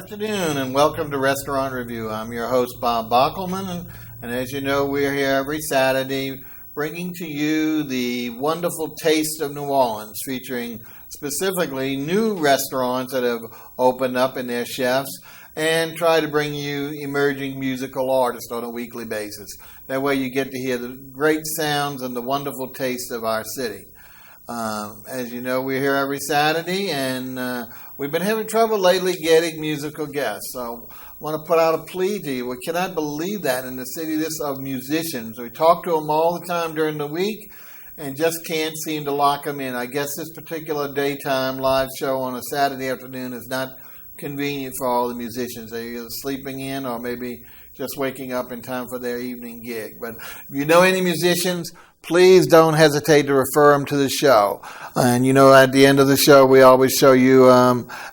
afternoon and welcome to Restaurant Review. I'm your host, Bob Bockelman, and as you know, we're here every Saturday bringing to you the wonderful taste of New Orleans, featuring specifically new restaurants that have opened up and their chefs, and try to bring you emerging musical artists on a weekly basis. That way you get to hear the great sounds and the wonderful taste of our city. As you know, we're here every Saturday, and we've been having trouble lately getting musical guests. So I want to put out a plea to you. We cannot believe that in the city of musicians. We talk to them all the time during the week and just can't seem to lock them in. I guess this particular daytime live show on a Saturday afternoon is not convenient for all the musicians. They're either sleeping in or maybe just waking up in time for their evening gig. But if you know any musicians, please don't hesitate to refer them to the show. And you know, at the end of the show, we always show you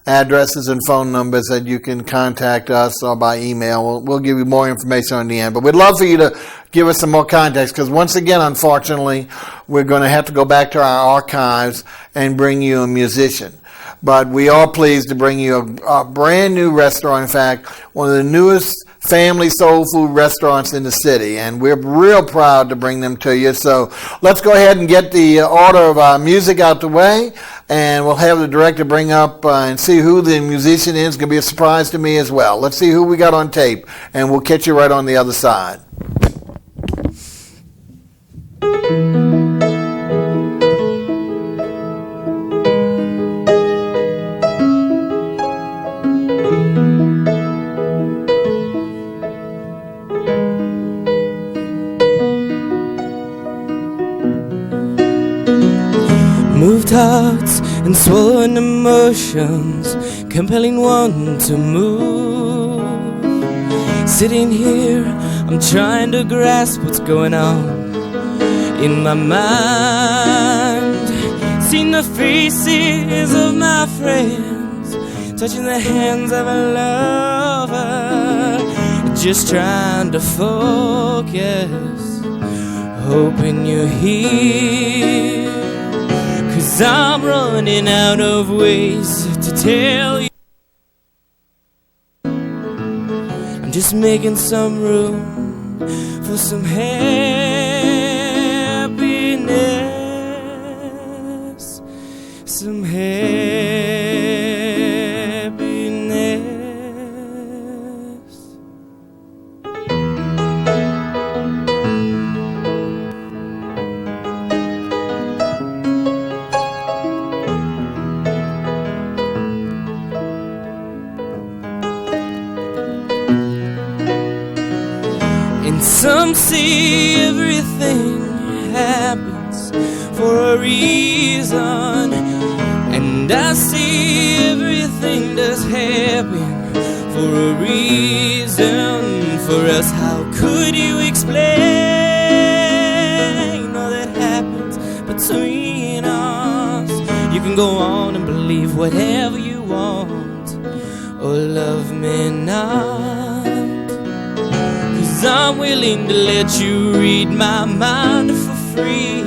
addresses and phone numbers that you can contact us or by email. We'll give you more information on the end. But we'd love for you to give us some more context, because once again, unfortunately, we're going to have to go back to our archives and bring you a musician. But we are pleased to bring you a brand new restaurant. In fact, one of the newest family soul food restaurants in the city, and we're real proud to bring them to you. So let's go ahead and get the order of our music out the way, and we'll have the director bring up and see who the musician is. It's going to be a surprise to me as well. Let's see who we got on tape, and we'll catch you right on the other side. Moved hearts and swollen emotions, compelling one to move. Sitting here, I'm trying to grasp what's going on in my mind. Seeing the faces of my friends, touching the hands of a lover, just trying to focus, hoping you're here. 'Cause I'm running out of ways to tell you. I'm just making some room for some happiness, some happiness. Some say everything happens for a reason, and I see everything does happen for a reason. For us, how could you explain all that happens between us? You can go on and believe whatever you want, or love me not. I'm willing to let you read my mind for free.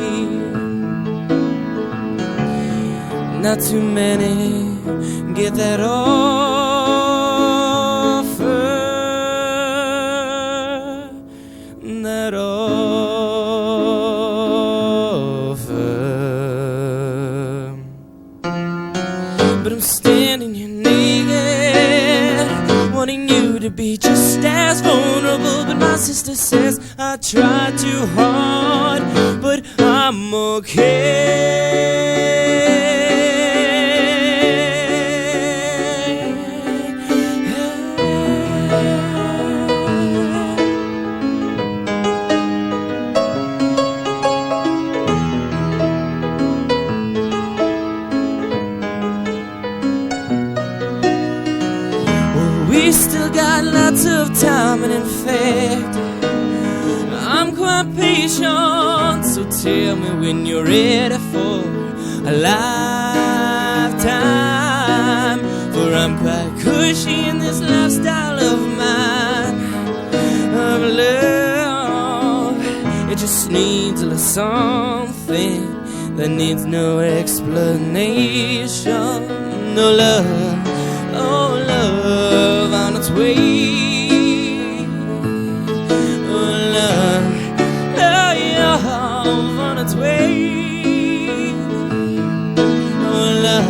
Not too many get that offer, that offer. But I'm standing here naked, wanting you to be just as vulnerable. But my sister says I tried too hard, but I'm okay. We still got lots of time, and in fact, I'm quite patient. So tell me when you're ready for a lifetime. For I'm quite cushy in this lifestyle of mine, of love. It just needs a little something that needs no explanation. No love Oh, love on its way. Oh, love, love on its way. Oh, love,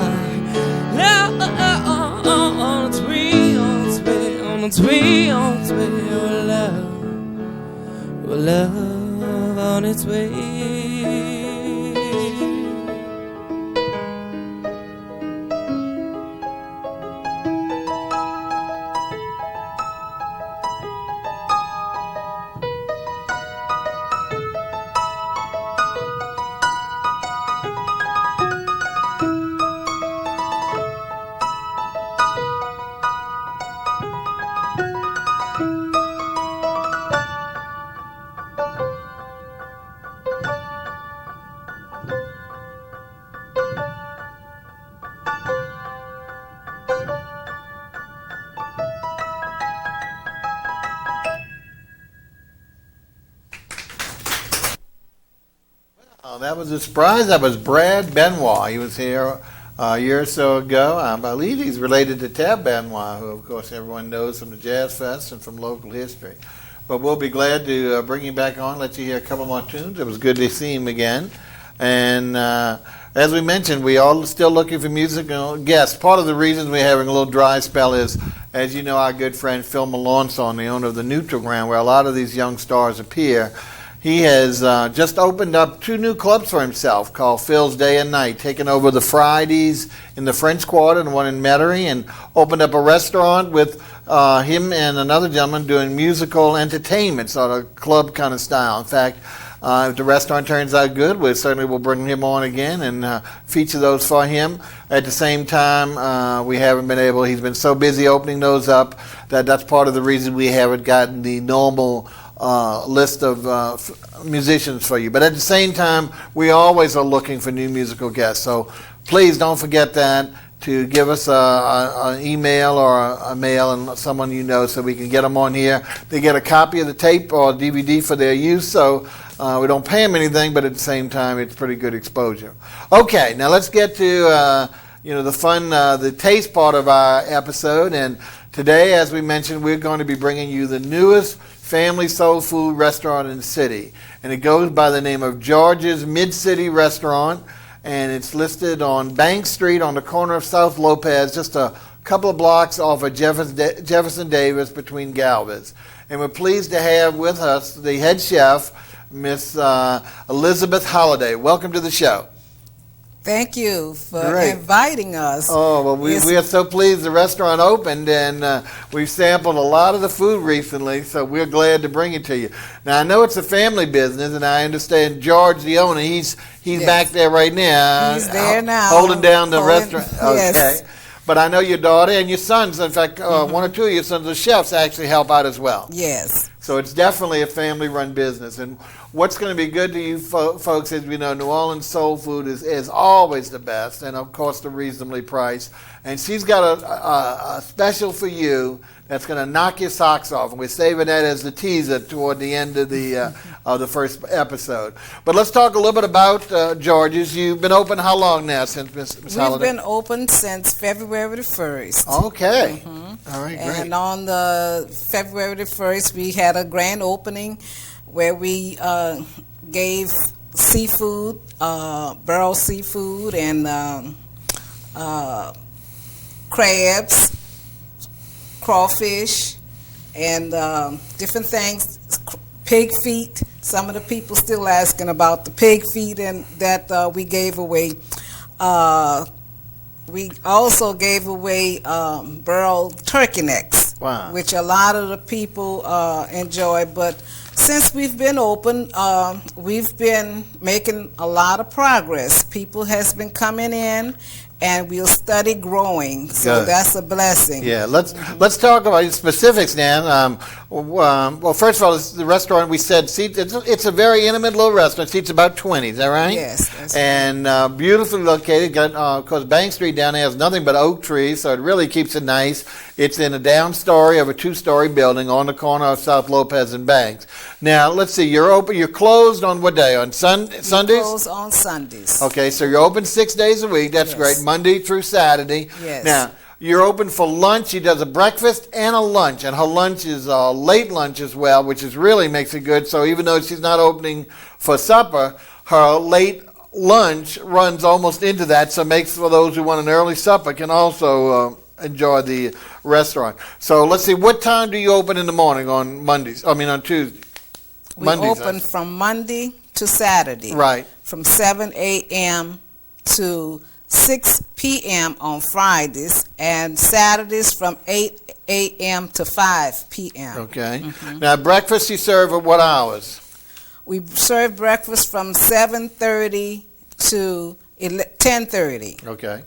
love on its way, on its way, on its way, on its way. Oh, love on its way. Oh, that was a surprise. That was Brad Benoit. He was here a year or so ago. I believe he's related to Tab Benoit, who, of course, everyone knows from the Jazz Fest and from local history. But we'll be glad to bring you back on, let you hear a couple more tunes. It was good to see him again. And as we mentioned, we are still looking for musical guests. Part of the reason we're having a little dry spell is, as you know, our good friend Phil Melanson, the owner of the Neutral Ground, where a lot of these young stars appear, he has just opened up 2 new clubs for himself called Phil's Day and Night, taking over the Fridays in the French Quarter and one in Metairie, and opened up a restaurant with him and another gentleman doing musical entertainment, sort of club kind of style. In fact, if the restaurant turns out good, we certainly will bring him on again and feature those for him. At the same time, we haven't been able, he's been so busy opening those up that that's part of the reason we haven't gotten the normal list of musicians for you. But at the same time, we always are looking for new musical guests. So please don't forget that, to give us an email or a mail and someone you know so we can get them on here. They get a copy of the tape or DVD for their use, so we don't pay them anything, but at the same time, it's pretty good exposure. Okay, now let's get to the fun, the taste part of our episode. And today, as we mentioned, we're going to be bringing you the newest family soul food restaurant in the city, and it goes by the name of George's Mid-City Restaurant, and it's listed on Bank Street on the corner of South Lopez, just a couple of blocks off of Jefferson Davis between Galvez. And we're pleased to have with us the head chef, Miss Elizabeth HALLADAY. Welcome to the show. Thank you for inviting us. Oh, well, we are so pleased the restaurant opened, and we've sampled a lot of the food recently, so we're glad to bring it to you. Now, I know it's a family business, and I understand George, the owner, he's back there right now. He's there now. Holding down the restaurant. Yes. Okay. But I know your daughter and your sons, in fact, one or two of your sons are chefs, actually help out as well. Yes. So it's definitely a family-run business. And what's going to be good to you folks is, we know New Orleans soul food is always the best, and of course, they're reasonably priced. And she's got a special for you that's going to knock your socks off. And we're saving that as the teaser toward the end of the first episode. But let's talk a little bit about George's. You've been open how long now, since Ms. HALLADAY? We've been open since February the 1st. Okay. All right, great. And on the February the 1st, we had a grand opening where we gave seafood, barrel seafood, and crabs, crawfish, and different things, pig feet. Some of the people still asking about the pig feet and that we gave away. We also gave away broiled turkey necks, wow, which a lot of the people enjoy. But since we've been open, we've been making a lot of progress. People has been coming in, and we'll study growing. So good. That's a blessing. Yeah, let's talk about specifics, Dan. Well, first of all, the restaurant, we said it's a very intimate little restaurant. Seats about 20. Is that right? Yes. That's and beautifully located. Got of course, Bank Street down there has nothing but oak trees, so it really keeps it nice. It's in a down story of a 2-story building on the corner of South Lopez and Banks. Now, let's see. You're open. You're closed on what day? On Sundays? Closed on Sundays. Okay, so you're open 6 days a week. That's Yes. great. Monday through Saturday. Yes. Now, You're open for lunch. She does a breakfast and a lunch, and her lunch is a late lunch as well, which is really makes it good. So even though she's not opening for supper, her late lunch runs almost into that, so makes for those who want an early supper can also enjoy the restaurant. So let's see, what time do you open in the morning on Mondays? I mean on Tuesday. We Mondays, open from Monday to Saturday. Right. From 7 a.m. to 6 p.m. on Fridays, and Saturdays from 8 a.m. to 5 p.m. Okay. Now breakfast you serve at what hours? We serve breakfast from 7:30 to 10:30. Okay.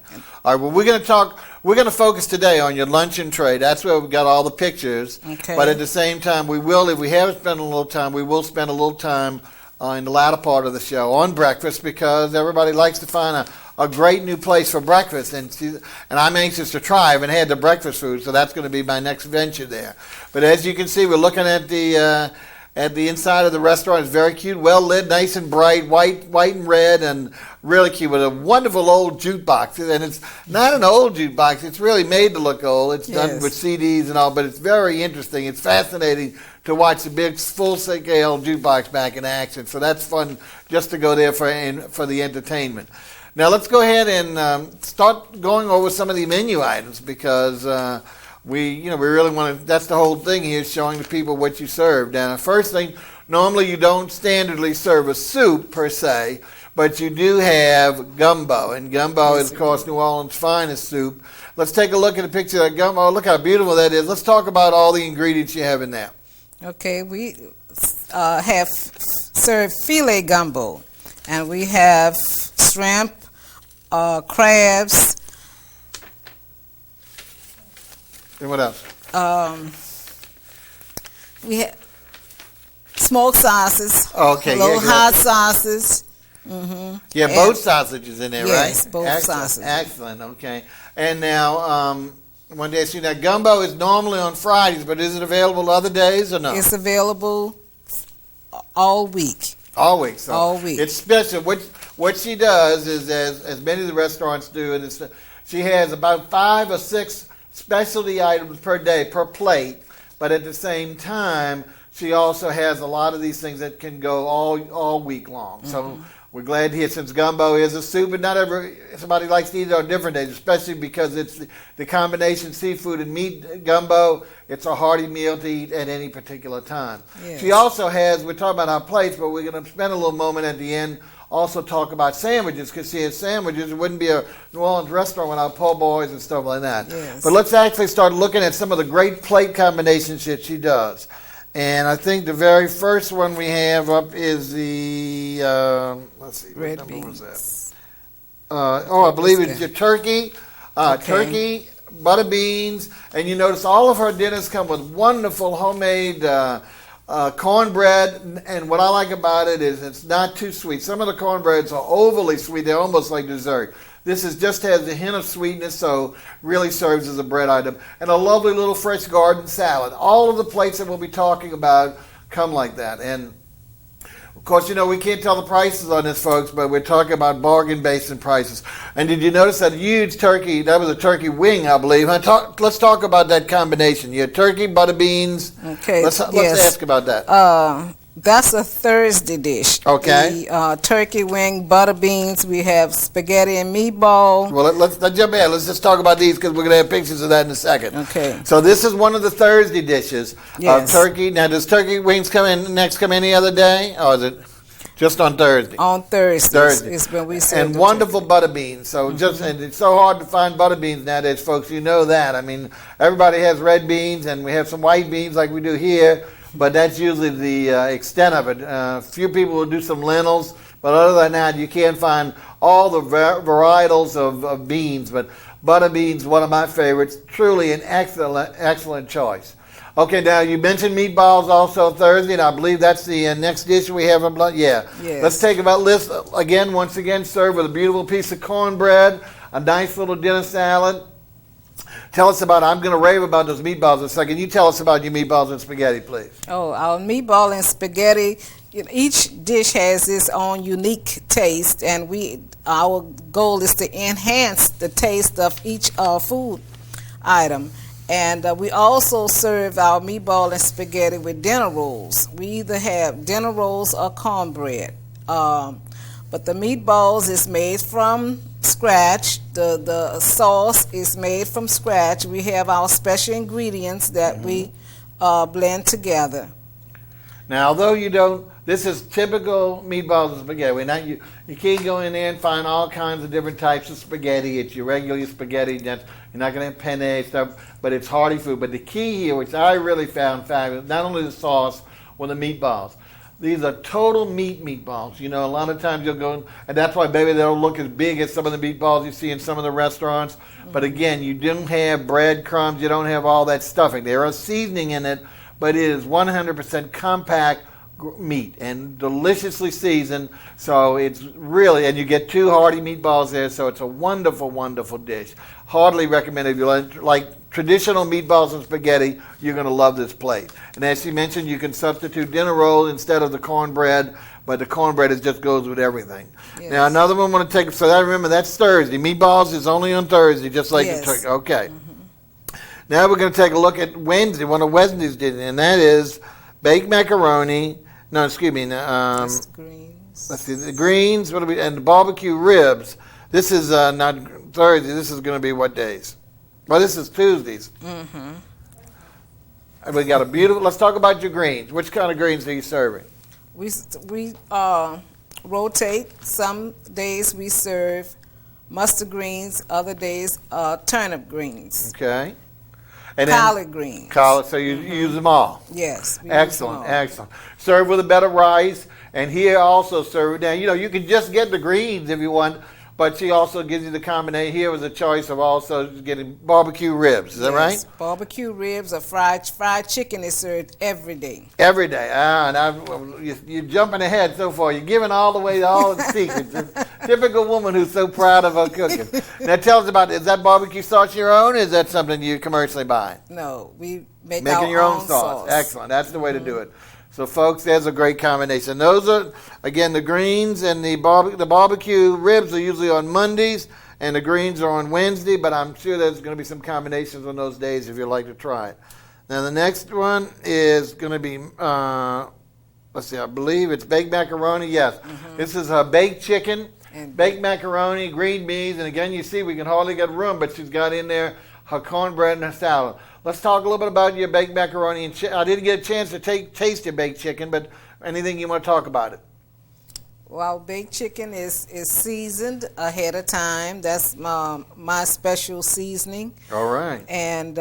All right. Well, we're going to focus today on your luncheon tray. That's where we've got all the pictures. Okay. But at the same time, we will, if we haven't spent a little time, we will spend a little time in the latter part of the show on breakfast, because everybody likes to find a great new place for breakfast. And I'm anxious to try. I haven't had the breakfast food, so that's going to be my next venture there. But as you can see, we're looking at the inside of the restaurant. It's very cute, well lit, nice and bright, white and red, and really cute, with a wonderful old jukebox. And it's not an old jukebox, it's really made to look old. It's done with CDs and all, but it's very interesting. It's fascinating to watch the big full-scale jukebox back in action. So that's fun just to go there for the entertainment. Now let's go ahead and start going over some of the menu items, because we really want to. That's the whole thing here, showing the people what you serve. Now, the first thing, normally you don't standardly serve a soup per se, but you do have gumbo, and gumbo is, of course, New Orleans' finest soup. Let's take a look at a picture of gumbo. Look how beautiful that is. Let's talk about all the ingredients you have in there. Okay, we have served filet gumbo, and we have shrimp, crabs. And what else? We have smoked sauces. Okay, little yeah, hot sauces. Mm-hmm. Yeah, both sausages in there, right? Yes, both sausages. Excellent. Okay. And now, one day, see, now gumbo is normally on Fridays, but is it available other days or no? It's available all week. All week. So all week. It's special. What she does is, as many of the restaurants do, and she has about 5 or 6 specialty items per day, per plate, but at the same time, she also has a lot of these things that can go all week long. Mm-hmm. So we're glad to hear, since gumbo is a soup, but not somebody likes to eat it on different days, especially because it's the combination seafood and meat gumbo. It's a hearty meal to eat at any particular time. Yes. She also has, we're talking about our plates, but we're going to spend a little moment at the end also talk about sandwiches, because she has sandwiches. It wouldn't be a New Orleans restaurant without po' boys and stuff like that. Yes. But let's actually start looking at some of the great plate combinations that she does. And I think the very first one we have up is the, let's see, red what number was beans. that? I believe it's your turkey, turkey, butter beans, and you notice all of her dinners come with wonderful homemade cornbread, and what I like about it is it's not too sweet. Some of the cornbreads are overly sweet. They're almost like dessert. This just has a hint of sweetness, so really serves as a bread item. And a lovely little fresh garden salad. All of the plates that we'll be talking about come like that. And, of course, we can't tell the prices on this, folks, but we're talking about bargain-based prices. And did you notice that huge turkey? That was a turkey wing, I believe. Let's talk about that combination. You had turkey, butter beans. Okay. Let's ask about that. That's a Thursday dish. Okay. The turkey wing, butter beans. We have spaghetti and meatball. Well, let's jump in. Let's just talk about these, because we're going to have pictures of that in a second. Okay. So this is one of the Thursday dishes. Yes. Turkey. Now, does turkey wings come any other day, or is it just on Thursday? On Thursday. It's when we serve and wonderful butter beans. So and it's so hard to find butter beans nowadays, folks. You know that. I mean, everybody has red beans, and we have some white beans like we do here. But that's usually the extent of it. Few people will do some lentils, but other than that, you can't find all the varietals of beans. But butter beans, one of my favorites, truly an excellent choice. Okay, now you mentioned meatballs also Thursday, and I believe that's the next dish we have. Yeah. Yes. Let's take about this again. Once again, served with a beautiful piece of cornbread, a nice little dinner salad. Tell us about, I'm going to rave about those meatballs in a second. You tell us about your meatballs and spaghetti, please. Oh, our meatball and spaghetti, each dish has its own unique taste, and our goal is to enhance the taste of each food. item. And we also serve our meatball and spaghetti with dinner rolls. We either have dinner rolls or cornbread. But the meatballs is made from scratch. The sauce is made from scratch. We have our special ingredients that we blend together. Now, although you don't, this is typical meatballs and spaghetti. You can't go in there and find all kinds of different types of spaghetti. It's your regular spaghetti. You're not going to have penne stuff, but it's hearty food. But the key here, which I really found fabulous, not only the sauce or the meatballs. These are total meatballs. You know, a lot of times you'll go, and that's why maybe they'll look as big as some of the meatballs you see in some of the restaurants. But again, you don't have breadcrumbs. You don't have all that stuffing. There is seasoning in it, but it is 100% compact meat and deliciously seasoned. So it's really, and you get 2 hearty meatballs there, so it's a wonderful, wonderful dish. Hardly recommend it. If you like traditional meatballs and spaghetti, you're going to love this plate. And as she mentioned, you can substitute dinner roll instead of the cornbread, but the cornbread just goes with everything. Yes. Now, another one I want to take, so remember, that's Thursday. Meatballs is only on Thursday, just like the turkey. Okay. Now we're going to take a look at Wednesday, one of Wednesday's dishes, and that is baked macaroni. No, excuse me. Greens. Let's see, the greens. What do we? And the barbecue ribs. This is not Thursday. This is going to be what days? Well, this is Tuesdays. And we got a beautiful. Let's talk about your greens. Which kind of greens are you serving? We rotate. Some days we serve mustard greens. Other days turnip greens. Okay. And collard greens. Collard, so you use them all. Yes. Excellent, excellent. Serve with a bed of rice, and here also serve. Now, you can just get the greens if you want, but she also gives you the combination. Here was a choice of also getting barbecue ribs. Is that right? Barbecue ribs or fried chicken is served every day. Every day. You're jumping ahead so far. You're giving all the secrets. Typical woman who's so proud of her cooking. Now tell us about, is that barbecue sauce your own, or is that something you commercially buy? No, we make Making our your own sauce. Excellent. That's the way to do it. So, folks, there's a great combination. Those are, again, the greens and the barbecue ribs are usually on Mondays, and the greens are on Wednesday, but I'm sure there's going to be some combinations on those days if you'd like to try it. Now, the next one is going to be, let's see, I believe it's baked macaroni. Yes. This is baked chicken, baked macaroni, green beans, and again, you see, we can hardly get room, but she's got in there her cornbread and her salad. Let's talk a little bit about your baked macaroni and chicken. I didn't get a chance to taste your baked chicken, but anything you want to talk about it? Well, baked chicken is seasoned ahead of time. That's my special seasoning. All right. And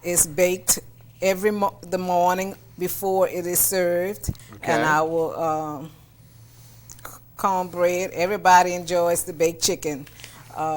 it's baked the morning before it is served. Okay. And our cornbread. Everybody enjoys the baked chicken.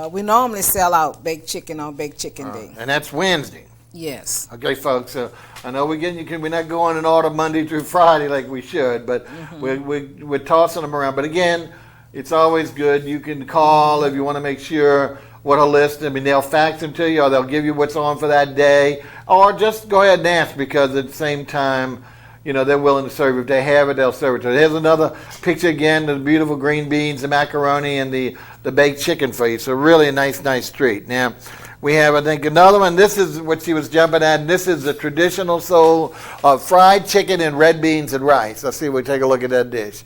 We normally sell out baked chicken on Baked Chicken Day. And that's Wednesday. Yes. Okay, folks. I know we're not going in order Monday through Friday like we should, but we're tossing them around. But again, it's always good. You can call if you want to make sure what a list. I mean, they'll fax them to you, or they'll give you what's on for that day, or just go ahead and ask, because at the same time, they're willing to serve. If they have it, they'll serve it. So here's another picture again, the beautiful green beans, the macaroni, and the baked chicken for you. So really a nice treat. Now, we have, I think, another one. This is what she was jumping at, and this is the traditional soul of fried chicken and red beans and rice. Let's see if we take a look at that dish.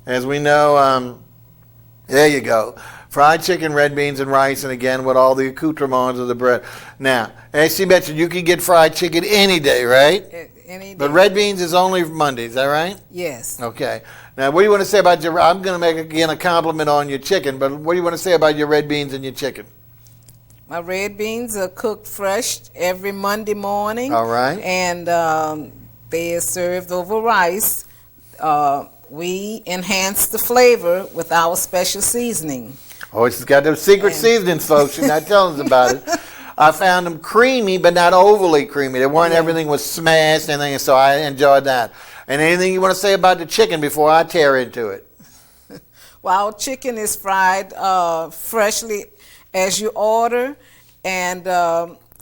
As we know, there you go. Fried chicken, red beans, and rice, and again, with all the accoutrements of the bread. Now, as she mentioned, you can get fried chicken any day, right? Any day. But red beans is only Monday, is that right? Yes. Okay. Now, what do you want to say about I'm going to make, again, a compliment on your chicken, but what do you want to say about your red beans and your chicken? My red beans are cooked fresh every Monday morning. All right. And they are served over rice. We enhance the flavor with our special seasoning. Oh, she's got those secret seasonings, folks. She's not telling us about it. I found them creamy, but not overly creamy. They weren't, everything was smashed and everything, so I enjoyed that. And anything you want to say about the chicken before I tear into it? Well, our chicken is fried freshly as you order, and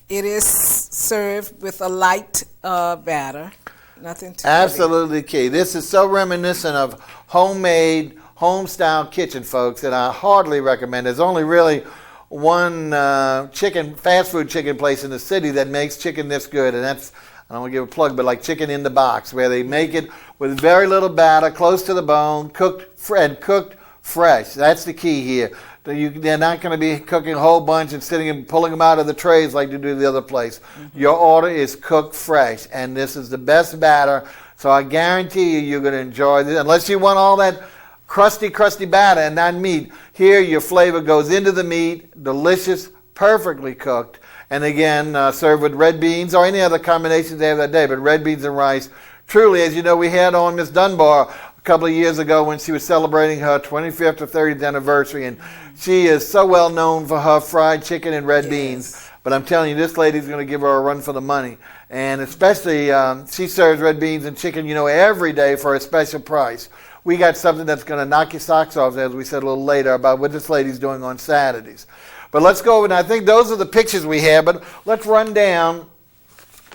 it is served with a light batter. Nothing too Absolutely key. This is so reminiscent of homemade, home-style kitchen, folks, that I hardly recommend. There's only really one fast food chicken place in the city that makes chicken this good, and that's, I don't want to give a plug, but like Chicken in the Box, where they make it with very little batter, close to the bone, cooked fresh. That's the key here. They're not going to be cooking a whole bunch and sitting and pulling them out of the trays like you do the other place. Mm-hmm. Your order is cooked fresh, and this is the best batter. So I guarantee you're going to enjoy this. Unless you want all that crusty batter and not meat, here your flavor goes into the meat, delicious, perfectly cooked. And again, served with red beans or any other combinations they have that day, but red beans and rice. Truly, as you know, we had on Miss Dunbar a couple of years ago when she was celebrating her 25th or 30th anniversary, and she is so well known for her fried chicken and red beans. But I'm telling you, this lady's going to give her a run for the money. And especially, she serves red beans and chicken, every day for a special price. We got something that's going to knock your socks off, as we said a little later, about what this lady's doing on Saturdays. But let's go over, and I think those are the pictures we have, but let's run down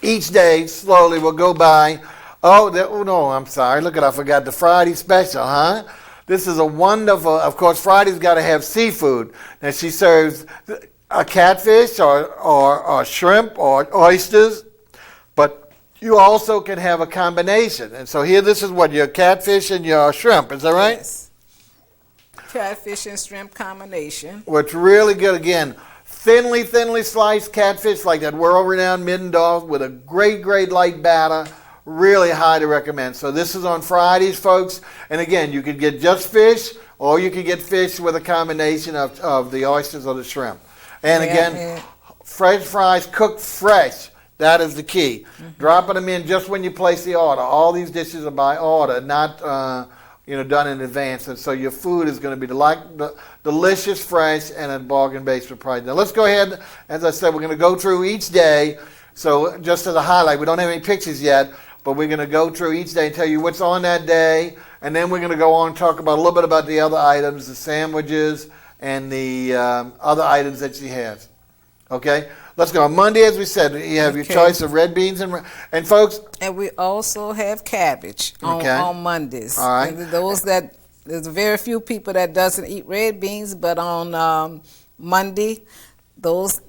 each day slowly. We'll go by. Oh, no, I'm sorry. Look I forgot the Friday special, huh? This is a wonderful, of course, Friday's got to have seafood. Now, she serves a catfish or shrimp or oysters, but you also can have a combination. And so here, this is what, your catfish and your shrimp, is that right? Yes. Catfish and shrimp combination. What's really good, again, thinly sliced catfish like that world-renowned Middendorf with a great light batter. Really highly recommend. So this is on Fridays, folks. And again, you could get just fish, or you could get fish with a combination of the oysters or the shrimp. And again, French fries cooked fresh. That is the key. Mm-hmm. Dropping them in just when you place the order. All these dishes are by order, not done in advance. And so your food is going to be delicious, fresh, and at bargain basement price. Now let's go ahead. As I said, we're going to go through each day. So just as a highlight, we don't have any pictures yet, but we're going to go through each day and tell you what's on that day. And then we're going to go on and talk about a little bit about the other items, the sandwiches, and the other items that she has. Okay? Let's go. On Monday, as we said, you have your choice of red beans and folks. And we also have cabbage on Mondays. All right. And there's very few people that doesn't eat red beans, but on Monday, those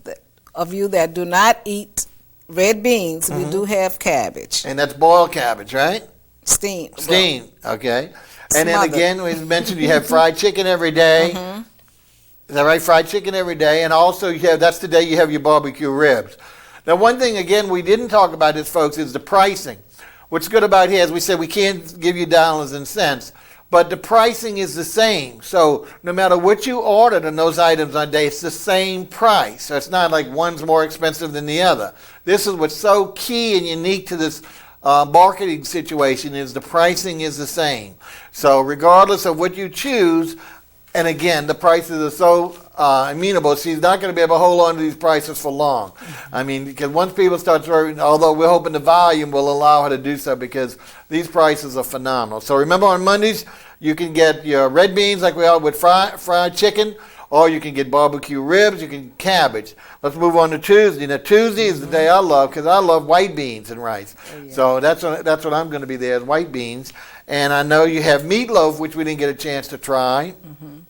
of you that do not eat red beans, we do have cabbage. And that's boiled cabbage, right? Steamed. Okay. And then again, we mentioned you have fried chicken every day. Mm-hmm. Is that right? Fried chicken every day. And also, that's the day you have your barbecue ribs. Now, one thing, again, we didn't talk about this, folks, is the pricing. What's good about here, as we said, we can't give you dollars and cents, but the pricing is the same. So no matter what you ordered on those items on day, it's the same price. So it's not like one's more expensive than the other. This is what's so key and unique to this marketing situation, is the pricing is the same. So regardless of what you choose, and again, the prices are so amenable, she's not going to be able to hold on to these prices for long. I mean, because once people start throwing, although we're hoping the volume will allow her to do so, because these prices are phenomenal. So remember, on Mondays, you can get your red beans like we are with fried chicken, or you can get barbecue ribs, you can cabbage. Let's move on to Tuesday. Now, Tuesday is the day I love, because I love white beans and rice. Oh, yeah. So that's what I'm going to be there, is white beans. And I know you have meatloaf, which we didn't get a chance to try. Mm-hmm.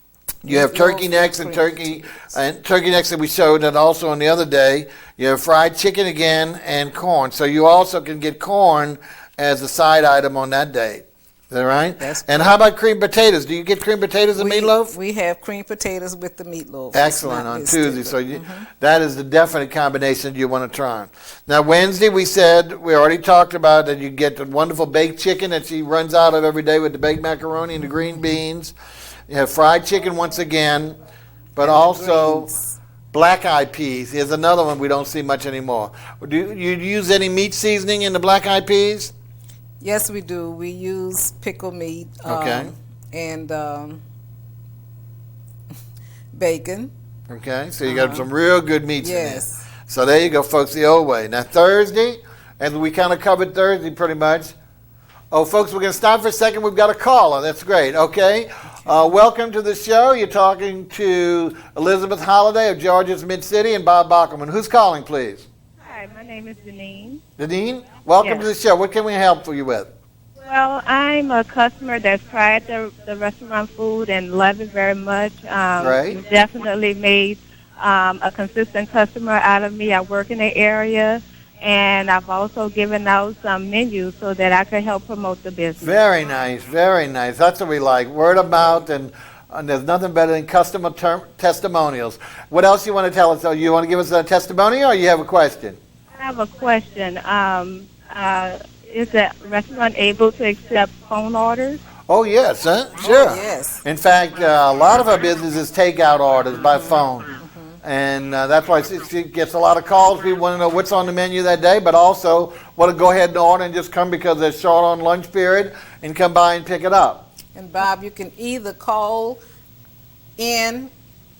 You have turkey necks and turkey necks that we showed, and also on the other day, you have fried chicken again and corn. So you also can get corn as a side item on that day. Is that right? That's and how about creamed potatoes? Do you get creamed potatoes and meatloaf? We have creamed potatoes with the meatloaf. Excellent, on Tuesday. So that is the definite combination you want to try. Now, Wednesday, we said, we already talked about that you get the wonderful baked chicken that she runs out of every day with the baked macaroni and the green beans. You have fried chicken once again, but also black-eyed peas. Here's another one we don't see much anymore. Do you use any meat seasoning in the black-eyed peas? Yes, we do. We use pickle meat and bacon. Okay, so you got some real good meats in there. Yes. So there you go, folks, the old way. Now, Thursday, and we kind of covered Thursday pretty much. Oh, folks, we're going to stop for a second. We've got a caller. That's great. Okay. Welcome to the show. You're talking to Elizabeth Holliday of Georgia's Mid-City and Bob Bockelman. Who's calling, please? Hi, my name is Deneen. Deneen, welcome to the show. What can we help you with? Well, I'm a customer that's tried the restaurant food and love it very much. Great. You've definitely made a consistent customer out of me. I work in the area, and I've also given out some menus so that I could help promote the business. Very nice, very nice. That's what we like. Word of mouth, and there's nothing better than customer testimonials. What else you want to tell us? So you want to give us a testimonial, or you have a question? I have a question. Is the restaurant able to accept phone orders? Oh, yes, sure. Oh, yes. In fact, a lot of our business is takeout orders by phone. And that's why it gets a lot of calls. People want to know what's on the menu that day, but also want to go ahead and order and just come because they're short on lunch period and come by and pick it up. And Bob, you can either call in,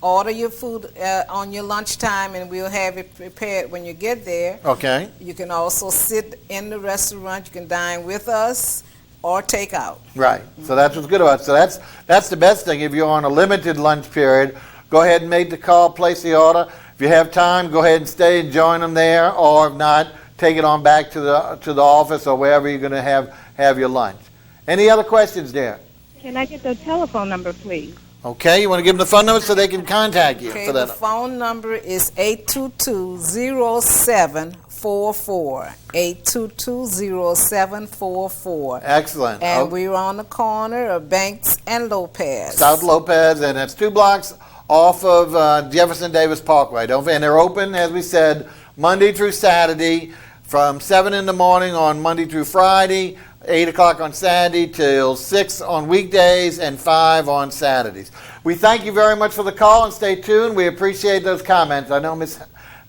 order your food on your lunchtime, and we'll have it prepared when you get there. Okay. You can also sit in the restaurant. You can dine with us or take out. Right. So that's what's good about it. So that's the best thing. If you're on a limited lunch period, go ahead and make the call, place the order. If you have time, go ahead and stay and join them there, or if not, take it on back to the office or wherever you're going to have your lunch. Any other questions there? Can I get the telephone number, please? Okay, you want to give them the phone number so they can contact you Okay, for that? the phone number is 822-0744. 822-0744. Excellent. And we're on the corner of Banks and Lopez. South Lopez, and it's 2 blocks off of Jefferson Davis Parkway. And they're open, as we said, Monday through Saturday from 7 in the morning on Monday through Friday, 8 o'clock on Saturday till 6 on weekdays, and 5 on Saturdays. We thank you very much for the call, and stay tuned. We appreciate those comments. I know Miss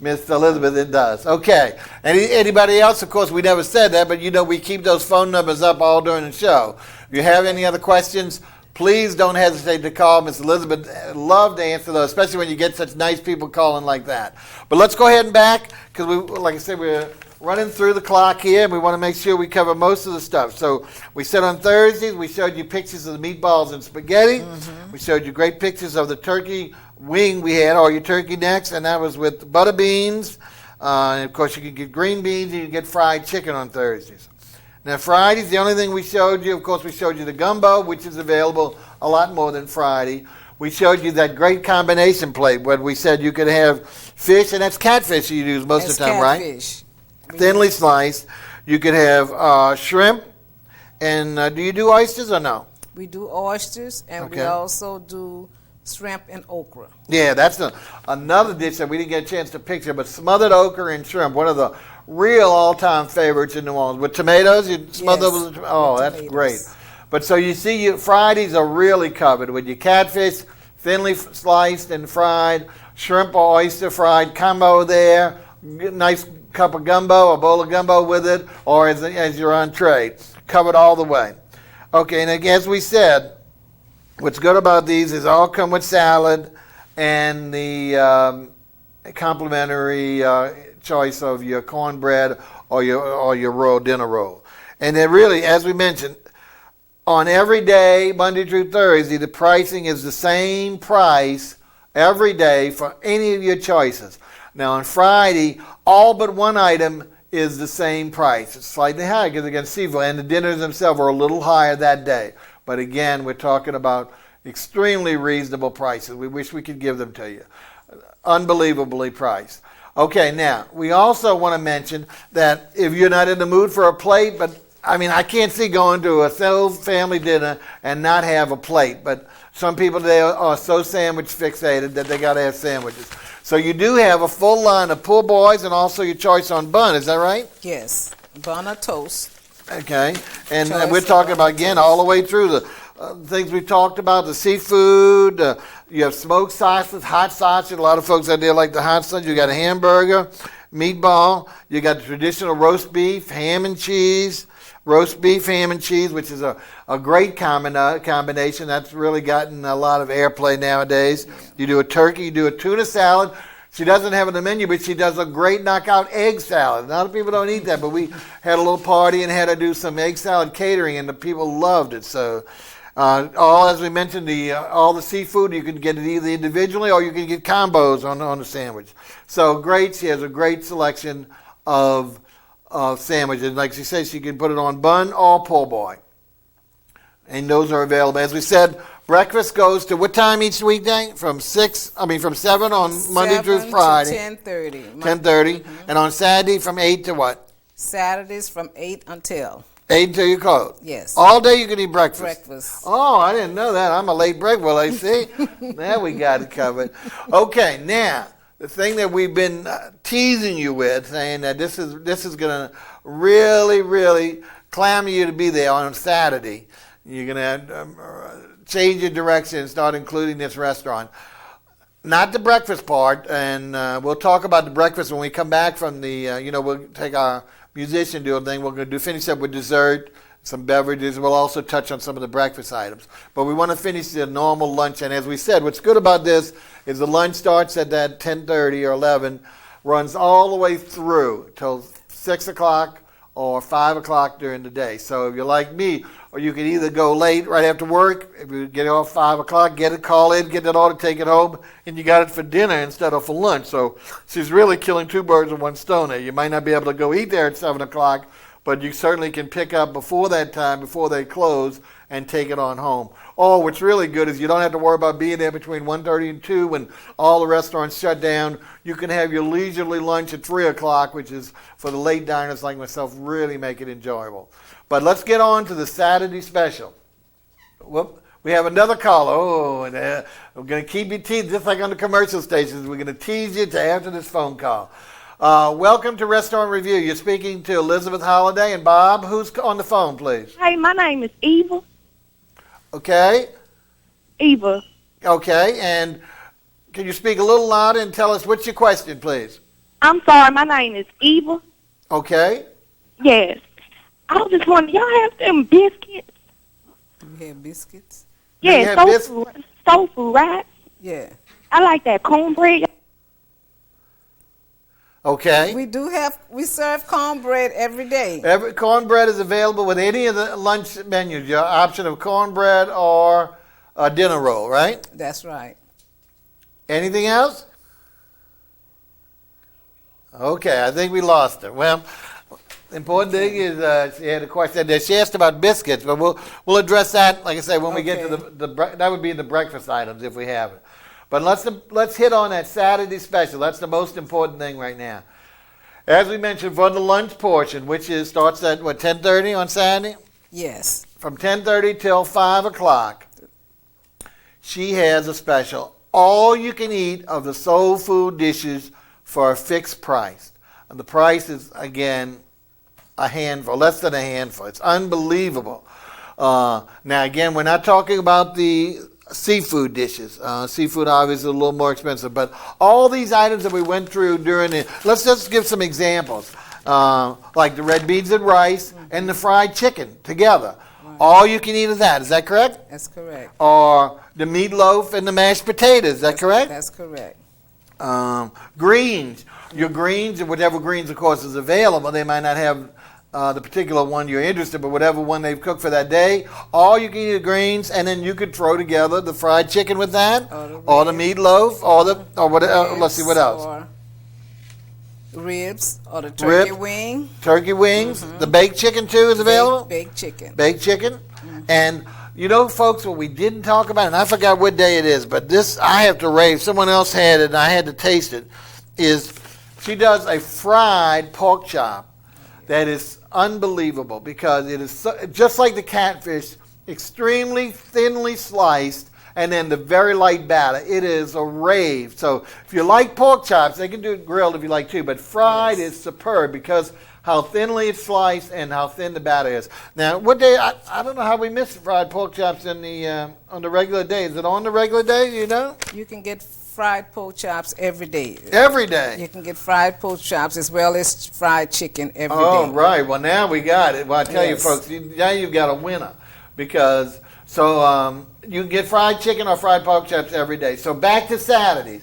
Elizabeth, it does. Okay. Anybody else? Of course, we never said that, but you know we keep those phone numbers up all during the show. If you have any other questions, please don't hesitate to call. Miss Elizabeth love to answer those, especially when you get such nice people calling like that. But let's go ahead and back, because like I said, we're running through the clock here, and we want to make sure we cover most of the stuff. So we said on Thursdays, we showed you pictures of the meatballs and spaghetti. Mm-hmm. We showed you great pictures of the turkey wing we had, or your turkey necks, and that was with butter beans. And of course, you can get green beans, and you can get fried chicken on Thursdays. Now, Fridays, the only thing we showed you, of course, we showed you the gumbo, which is available a lot more than Friday. We showed you that great combination plate where we said you could have fish, and that's catfish you use most of the time, catfish. Right? Thinly sliced. You could have shrimp, and do you do oysters or no? We do oysters, and we also do shrimp and okra. Yeah, that's another dish that we didn't get a chance to picture, but smothered okra and shrimp, one of the real all-time favorites in New Orleans. With tomatoes, you smother those. Oh, that's great. But so you see, Fridays are really covered with your catfish, thinly sliced and fried, shrimp or oyster fried combo there, nice cup of gumbo, a bowl of gumbo with it, or as your entree, covered all the way. Okay, and as we said, what's good about these is all come with salad and the complimentary choice of your cornbread or your roll, dinner roll. And then really, as we mentioned, on every day, Monday through Thursday, the pricing is the same price every day for any of your choices. Now on Friday, all but one item is the same price. It's slightly higher because again, seafood, and the dinners themselves are a little higher that day. But again, we're talking about extremely reasonable prices. We wish we could give them to you. Unbelievably priced. Okay, now, we also want to mention that if you're not in the mood for a plate, but I mean, I can't see going to a family dinner and not have a plate, but some people today are so sandwich fixated that they got to have sandwiches. So you do have a full line of po' boys and also your choice on bun, is that right? Yes, bun or toast. Okay, and we're talking about, again, all the way through the things we talked about, the seafood, you have smoked sausage, hot sausage. A lot of folks out there like the hot sausage. You got a hamburger, meatball. You got the traditional roast beef, ham and cheese, roast beef, ham and cheese, which is a great combination. That's really gotten a lot of airplay nowadays. You do a turkey, you do a tuna salad. She doesn't have it on the menu, but she does a great knockout egg salad. A lot of people don't eat that, but we had a little party and had to do some egg salad catering, and the people loved it. So as we mentioned, all the seafood, you can get it either individually or you can get combos on the sandwich. So great. She has a great selection of sandwiches. Like she says, she can put it on bun or po' boy. And those are available. As we said, breakfast goes to what time each weekday? From 7 on Monday through Friday. 10:30. 10:30. And on Saturday from 8 to what? Saturdays from 8 until. 8 until you close. Yes. All day you can eat breakfast. Breakfast. Oh, I didn't know that. I'm a late breakfast. Well, I see. Now we got it covered. Okay, now the thing that we've been teasing you with, saying that this is going to really clamor you to be there on Saturday. You're going to change your direction and start including this restaurant. Not the breakfast part, and we'll talk about the breakfast when we come back from the, we'll take our musician do a thing. We're going to finish up with dessert, some beverages. We'll also touch on some of the breakfast items. But we want to finish the normal lunch. And as we said, what's good about this is the lunch starts at that 10:30 or 11, runs all the way through till 6 o'clock or 5 o'clock during the day. So if you're like me, or you can either go late right after work, if you get off 5 o'clock, get it, call in, get that order, take it home, and you got it for dinner instead of for lunch. So she's really killing two birds with one stone there. You might not be able to go eat there at 7 o'clock, but you certainly can pick up before that time, before they close, and take it on home. Oh, what's really good is you don't have to worry about being there between 1:30 and 2 when all the restaurants shut down. You can have your leisurely lunch at 3 o'clock, which is, for the late diners like myself, really make it enjoyable. But let's get on to the Saturday special. Whoop. We have another caller. Oh, and we're going to keep you teased, just like on the commercial stations. We're going to tease you to after this phone call. Welcome to Restaurant Review. You're speaking to Elizabeth Holliday and Bob. Who's on the phone, please? Hey, my name is Eva. Okay. Eva. Okay, and can you speak a little louder and tell us what's your question, please? I'm sorry, my name is Eva. Okay. Yes. I was just wondering, y'all have them biscuits? You have biscuits? Yeah, soul food, right? Yeah. I like that cornbread. Okay. We serve cornbread every day. Every cornbread is available with any of the lunch menus. Your option of cornbread or a dinner roll, right? That's right. Anything else? Okay, I think we lost her. Well, the important thing is she had a question there. She asked about biscuits, but we'll address that, like I said, when we get to that would be the breakfast items if we have it. But let's hit on that Saturday special. That's the most important thing right now. As we mentioned, for the lunch portion, which starts at, 10:30 on Saturday? Yes. From 10:30 till 5 o'clock, she has a special. All you can eat of the soul food dishes for a fixed price. And the price is, again, a handful, less than a handful. It's unbelievable. Now, again, we're not talking about the seafood dishes. Seafood obviously is a little more expensive, but all these items that we went through let's just give some examples. Like the red beans and rice and the fried chicken together. Right. All you can eat of that. Is that correct? That's correct. Or the meatloaf and the mashed potatoes. Is that correct? That's correct. Greens. Your greens, and whatever greens, of course, is available. They might not have the particular one you're interested in, but whatever one they've cooked for that day, all you can eat are greens, and then you could throw together the fried chicken with that, or the meatloaf, or whatever. Let's see, what else? Or ribs, or the turkey wing. Turkey wings. Mm-hmm. The baked chicken, too, is available? Baked chicken. Baked chicken. Mm-hmm. And, folks, what we didn't talk about, and I forgot what day it is, but this I have to rave. Someone else had it, and I had to taste it, is she does a fried pork chop that is unbelievable because it is just like the catfish, extremely thinly sliced, and then the very light batter. It is a rave. So if you like pork chops, they can do it grilled if you like too, but fried is superb because how thinly it's sliced and how thin the batter is. Now, what day? I don't know how we missed fried pork chops on the regular day. Is it on the regular day? Do you know? You can get fried pork chops every day. Every day? You can get fried pork chops as well as fried chicken every day. Oh, right. Well, now we got it. Well, I tell you, folks, now you've got a winner because you can get fried chicken or fried pork chops every day. So back to Saturdays.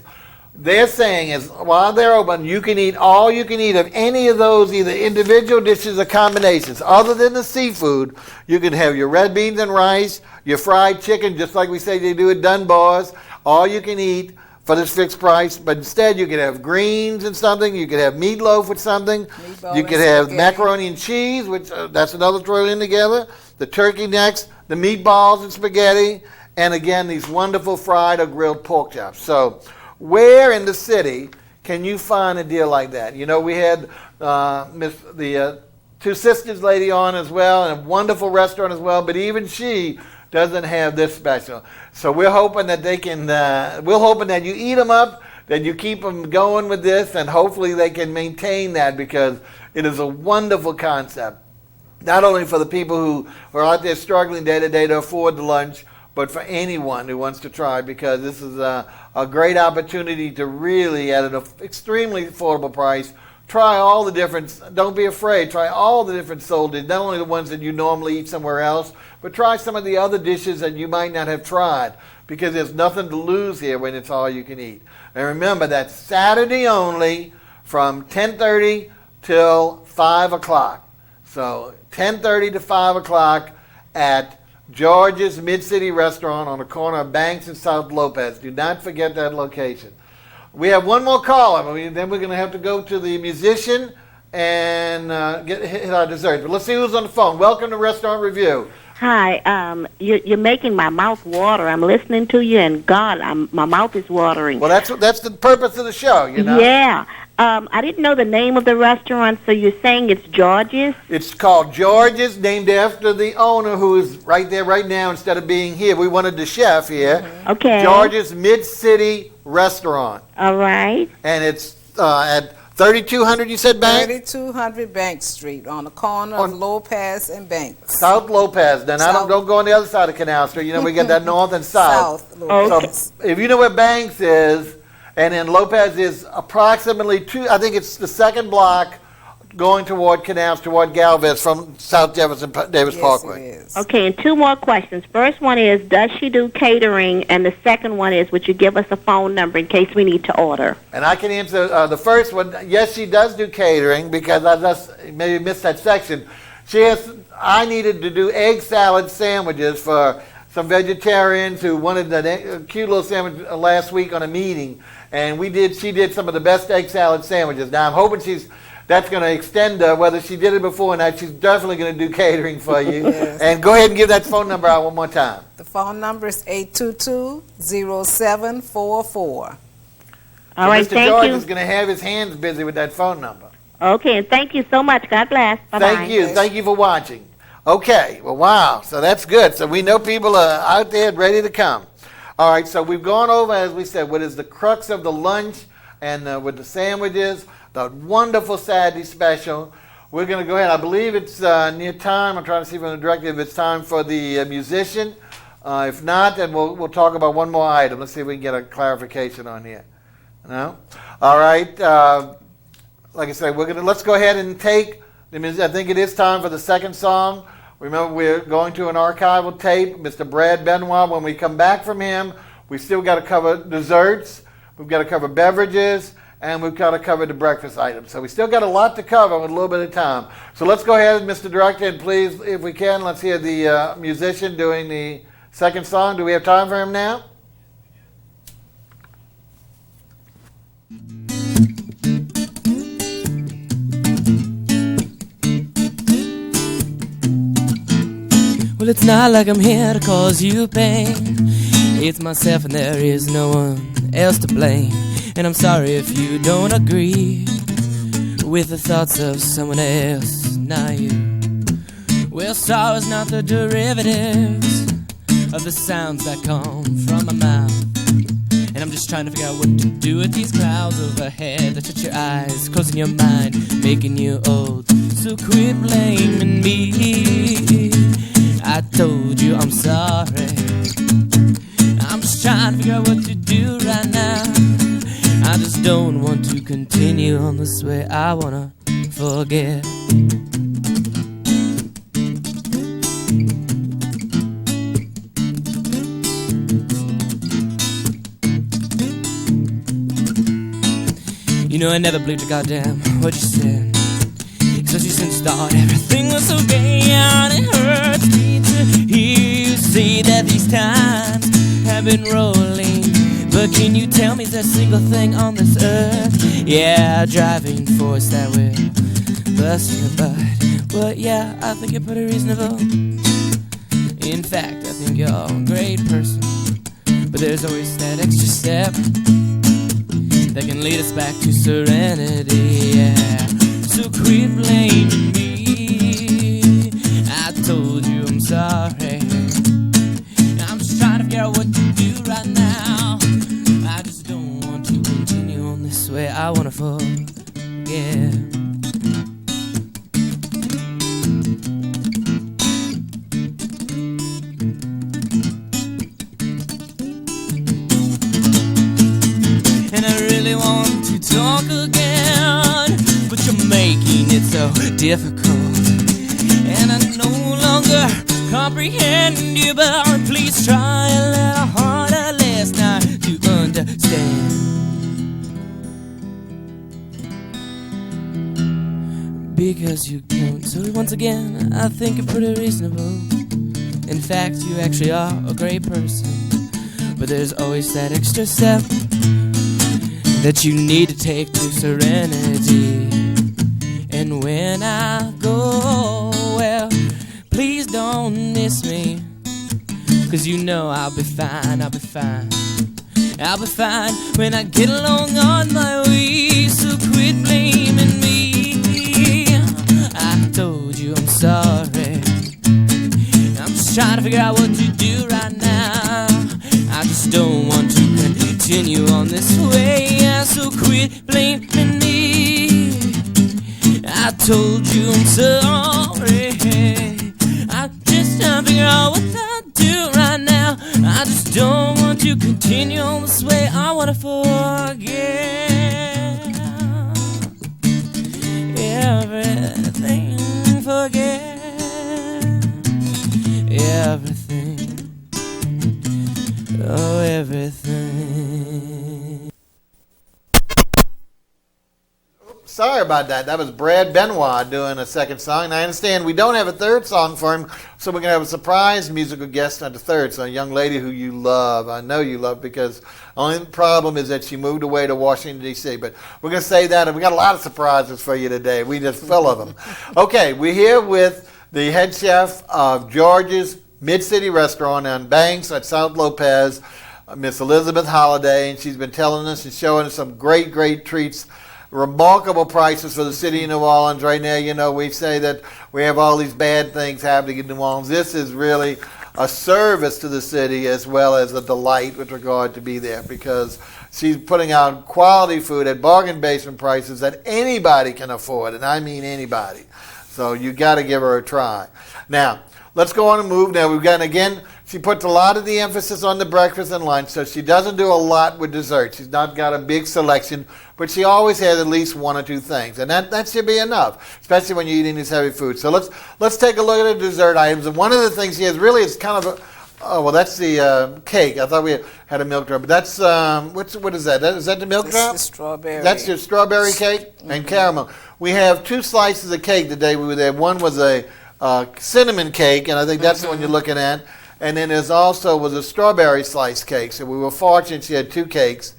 They're saying is while they're open, you can eat all you can eat of any of those, either individual dishes or combinations. Other than the seafood, you can have your red beans and rice, your fried chicken, just like we say they do at Dunbar's. All you can eat for this fixed price, but instead you could have greens and something. You could have meatloaf with something. You could have macaroni and cheese, which that's another throw in together. The turkey necks, the meatballs and spaghetti, and again, these wonderful fried or grilled pork chops. So where in the city can you find a deal like that? You know, we had the Two Sisters lady on as well, and a wonderful restaurant as well, but even she doesn't have this special. So we're hoping that they can, we're hoping that you eat them up, that you keep them going with this, and hopefully they can maintain that, because it is a wonderful concept. Not only for the people who are out there struggling day to day to afford the lunch, but for anyone who wants to try, because this is a great opportunity to really, at an extremely affordable price, try all the different, don't be afraid, try all the different soul dishes, not only the ones that you normally eat somewhere else, but try some of the other dishes that you might not have tried, because there's nothing to lose here when it's all you can eat. And remember, that's Saturday only from 10:30 till 5 o'clock. So 10:30 to 5 o'clock at George's Mid-City Restaurant on the corner of Banks and South Lopez. Do not forget that location. We have one more caller. Then we're going to have to go to the musician and hit our dessert. But let's see who's on the phone. Welcome to Restaurant Review. Hi, you're making my mouth water. I'm listening to you, and God, my mouth is watering. Well, that's the purpose of the show, you know. Yeah. I didn't know the name of the restaurant, so you're saying it's George's? It's called George's, named after the owner, who is right there right now instead of being here. We wanted the chef here. Mm-hmm. Okay. George's Mid-City Restaurant. All right. And it's at 3200, you said, Bank? 3200 Bank Street on the corner of Lopez and Bank. South Lopez. Then don't go on the other side of Canal Street. You know, we get that north and south. South Lopez. So if you know where Banks is, and then Lopez is approximately I think it's the second block going toward Canals, toward Galvez from South Jefferson Davis Parkway. It is. Okay, and two more questions. First one is, does she do catering? And the second one is, would you give us a phone number in case we need to order? And I can answer the first one. Yes, she does do catering, because I just maybe missed that section. I needed to do egg salad sandwiches for some vegetarians who wanted that cute little sandwich last week on a meeting. And she did some of the best egg salad sandwiches. Now, I'm hoping that's going to extend whether she did it before or not. She's definitely going to do catering for you. Yes. And go ahead and give that phone number out one more time. The phone number is 822-0744. All right, Mr. thank George you. is going to have his hands busy with that phone number. Okay, and thank you so much. God bless. Bye-bye. Thank you. Thank you for watching. Okay, well, wow. So that's good. So we know people are out there ready to come. All right, so we've gone over, as we said, what is the crux of the lunch, and with the sandwiches, the wonderful Saturday special. We're going to go ahead. I believe it's near time. I'm trying to see from the director if it's time for the musician. If not, then we'll talk about one more item. Let's see if we can get a clarification on here. No? All right. Like I said, let's go ahead and take. I think it is time for the second song. Remember, we're going to an archival tape, Mr. Brad Benoit. When we come back from him, we still got to cover desserts, we've got to cover beverages, and we've got to cover the breakfast items. So we still got a lot to cover with a little bit of time. So let's go ahead, Mr. Director, and please, if we can, let's hear the musician doing the second song. Do we have time for him now? Well, it's not like I'm here to cause you pain. It's myself and there is no one else to blame. And I'm sorry if you don't agree with the thoughts of someone else, not you. Well, sorrow's not the derivatives of the sounds that come from my mouth. And I'm just trying to figure out what to do with these clouds overhead that touch your eyes, closing your mind, making you old. So quit blaming me. I told you I'm sorry. I'm just trying to figure out what to do right now. I just don't want to continue on this way. I wanna forget. You know I never believed a goddamn what you said. Especially since the start, everything was so gay, and it hurts me to hear you say that these times have been rolling. But can you tell me there's a single thing on this earth? Yeah, a driving force that will bust your butt. But yeah, I think you're pretty reasonable. In fact, I think you're a great person, but there's always that extra step that can lead us back to serenity, yeah. So quit blaming me. I told you I'm sorry. I'm just trying to figure out what to do right now. I just don't want to continue on this way. I wanna forget. And I really want to talk again, but you're making it so difficult, and I no longer comprehend you. But please try a little harder last night to understand. Because you don't. So once again, I think you're pretty reasonable. In fact, you actually are a great person, but there's always that extra step that you need to take to serenity. And when I go, well, please don't miss me, 'cause you know I'll be fine, I'll be fine. I'll be fine when I get along on my way. So quit blaming me. I told you I'm sorry. I'm just trying to figure out what to do right now. I just don't want to continue on this way. So quit blaming me. I told you I'm sorry. I just trying to figure out what I do right now. I just don't want to continue on this way. I wanna forget everything. Forget everything. Oh, everything. Sorry about that. That was Brad Benoit doing a second song. And I understand we don't have a third song for him, so we're going to have a surprise musical guest on the third. So a young lady who you love, I know you love, because the only problem is that she moved away to Washington, D.C. But we're going to say that, and we got a lot of surprises for you today. We just full of them. Okay, we're here with the head chef of George's Mid-City Restaurant on Banks at South Lopez, Miss Elizabeth HALLADAY, and she's been telling us and showing us some great, great treats. Remarkable prices for the city of New Orleans right now. You know, we say that we have all these bad things happening in New Orleans. This is really a service to the city as well as a delight with regard to be there, because she's putting out quality food at bargain basement prices that anybody can afford, and I mean anybody. So you got to give her a try. Now, let's go on and move. Now, we've got, again, she puts a lot of the emphasis on the breakfast and lunch, so she doesn't do a lot with dessert. She's not got a big selection, but she always has at least one or two things, and that should be enough, especially when you're eating this heavy food. So let's take a look at the dessert items. And one of the things she has really is kind of a, oh, well, that's the cake. I thought we had a milk drop, but that's, what is that? Is that the milk drop? This is the strawberry. That's your strawberry cake and caramel. We have two slices of cake today. We were there. One was a cinnamon cake, and I think that's the one you're looking at. And then there's also was a strawberry slice cake. So we were fortunate she had two cakes.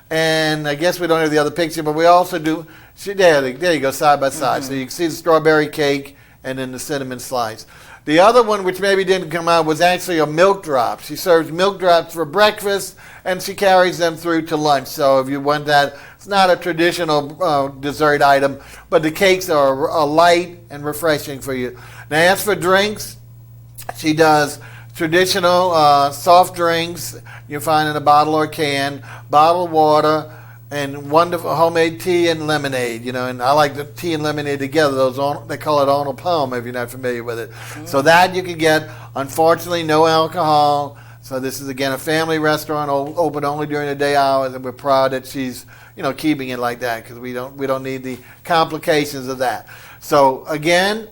And I guess we don't have the other picture, but we also do, there you go, side by side. So you can see the strawberry cake and then the cinnamon slice. The other one, which maybe didn't come out, was actually a milk drop. She serves milk drops for breakfast, and she carries them through to lunch. So if you want that, it's not a traditional dessert item, but the cakes are light and refreshing for you. Now, as for drinks, she does traditional soft drinks you find in a bottle or can, bottled water, and wonderful homemade tea and lemonade. You know, and I like the tea and lemonade together. They call it Arnold Palmer if you're not familiar with it. So that you can get. Unfortunately, no alcohol. So this is again a family restaurant, open only during the day hours, and we're proud that she's keeping it like that, because we don't need the complications of that. So again,